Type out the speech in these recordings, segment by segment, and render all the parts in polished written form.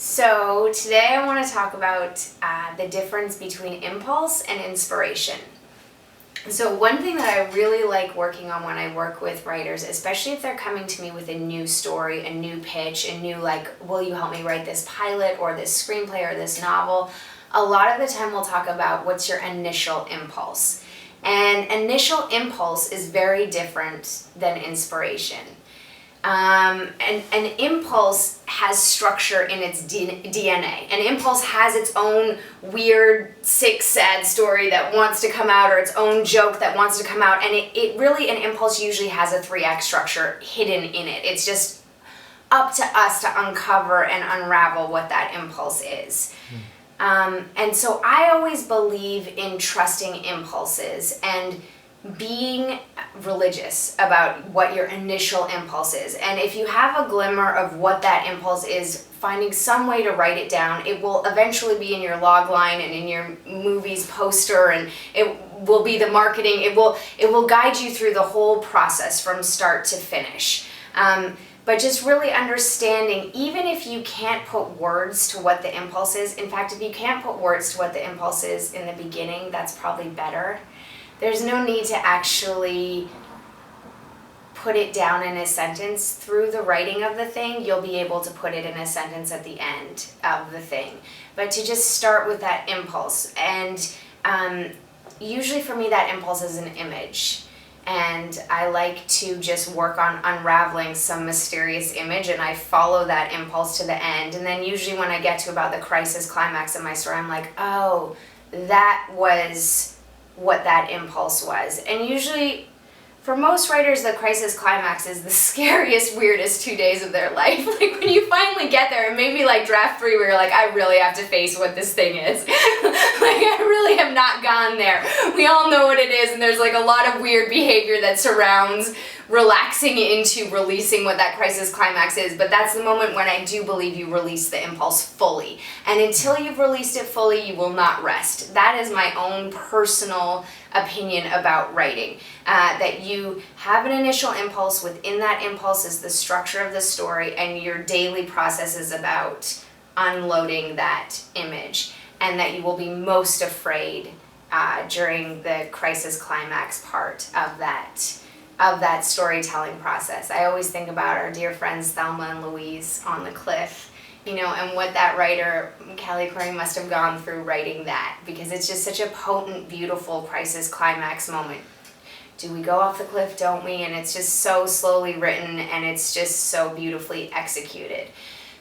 So today I want to talk about the difference between impulse and inspiration. So one thing that I really like working on when I work with writers, especially if they're coming to me with a new story, a new pitch, a new will you help me write this pilot or this screenplay or this novel, a lot of the time we'll talk about what's your initial impulse. And initial impulse is very different than inspiration. An impulse has structure in its DNA. An impulse has its own weird, sick, sad story that wants to come out, or its own joke that wants to come out, and it really, an impulse usually has a 3-act structure hidden in it. It's just up to us to uncover and unravel what that impulse is. And so I always believe in trusting impulses and being religious about what your initial impulse is. And if you have a glimmer of what that impulse is, finding some way to write it down, it will eventually be in your log line and in your movie's poster, and it will be the marketing. It will guide you through the whole process from start to finish. But just really understanding, even if you can't put words to what the impulse is, in fact, if you can't put words to what the impulse is in the beginning, that's probably better. There's no need to actually put it down in a sentence. Through the writing of the thing, you'll be able to put it in a sentence at the end of the thing. But to just start with that impulse. And usually for me, that impulse is an image. And I like to just work on unraveling some mysterious image, and I follow that impulse to the end. And then usually when I get to about the crisis climax of my story, I'm like, oh, that was what that impulse was. And usually, for most writers, the crisis climax is the scariest, weirdest 2 days of their life. Like when you finally get there, and maybe like draft 3 where you're like, I really have to face what this thing is. Like I really have not gone there. We all know what it is, and there's like a lot of weird behavior that surrounds relaxing into releasing what that crisis climax is. But that's the moment when I do believe you release the impulse fully. And until you've released it fully, you will not rest. That is my own personal opinion about writing. That you have an initial impulse. Within that impulse is the structure of the story, and your daily process is about unloading that image, and that you will be most afraid during the crisis climax part of that storytelling process. I always think about our dear friends Salman Louise on the cliff, and what that writer, Kelly Corey, must have gone through writing that, because it's just such a potent, beautiful crisis climax moment. Do we go off the cliff, don't we? And it's just so slowly written, and it's just so beautifully executed.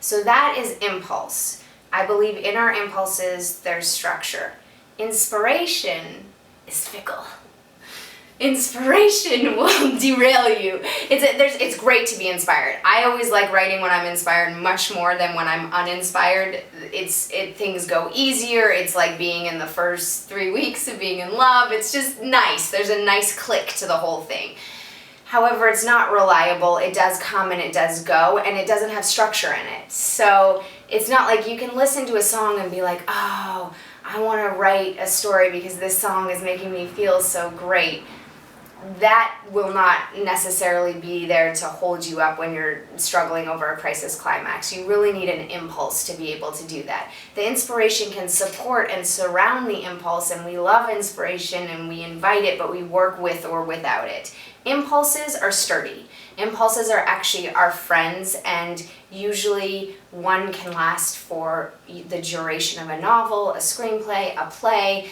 So that is impulse. I believe in our impulses, there's structure. Inspiration is fickle. Inspiration will derail you. It's great to be inspired. I always like writing when I'm inspired much more than when I'm uninspired. Things go easier. It's like being in the first 3 weeks of being in love. It's just nice. There's a nice click to the whole thing. However, it's not reliable. It does come and it does go, and it doesn't have structure in it. So it's not like you can listen to a song and be like, oh, I want to write a story because this song is making me feel so great. That will not necessarily be there to hold you up when you're struggling over a crisis climax. You really need an impulse to be able to do that. The inspiration can support and surround the impulse, and we love inspiration and we invite it, but we work with or without it. Impulses are sturdy. Impulses are actually our friends, and usually one can last for the duration of a novel, a screenplay, a play.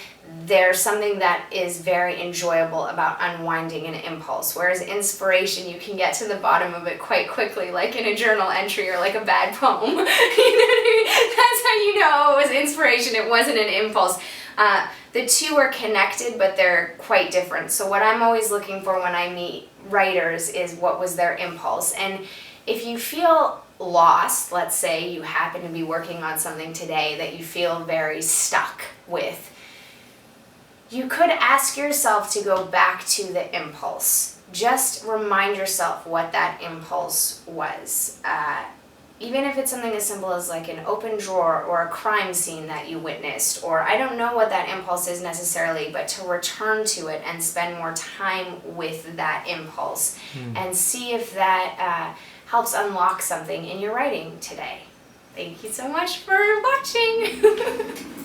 There's something that is very enjoyable about unwinding an impulse, whereas inspiration, you can get to the bottom of it quite quickly, like in a journal entry or like a bad poem. You know what I mean? That's how you know it was inspiration, it wasn't an impulse. The two are connected, but they're quite different. So what I'm always looking for when I meet writers is what was their impulse. And if you feel lost, let's say you happen to be working on something today that you feel very stuck with, you could ask yourself to go back to the impulse. Just remind yourself what that impulse was. Even if it's something as simple as like an open drawer or a crime scene that you witnessed, or I don't know what that impulse is necessarily, but to return to it and spend more time with that impulse and see if that helps unlock something in your writing today. Thank you so much for watching.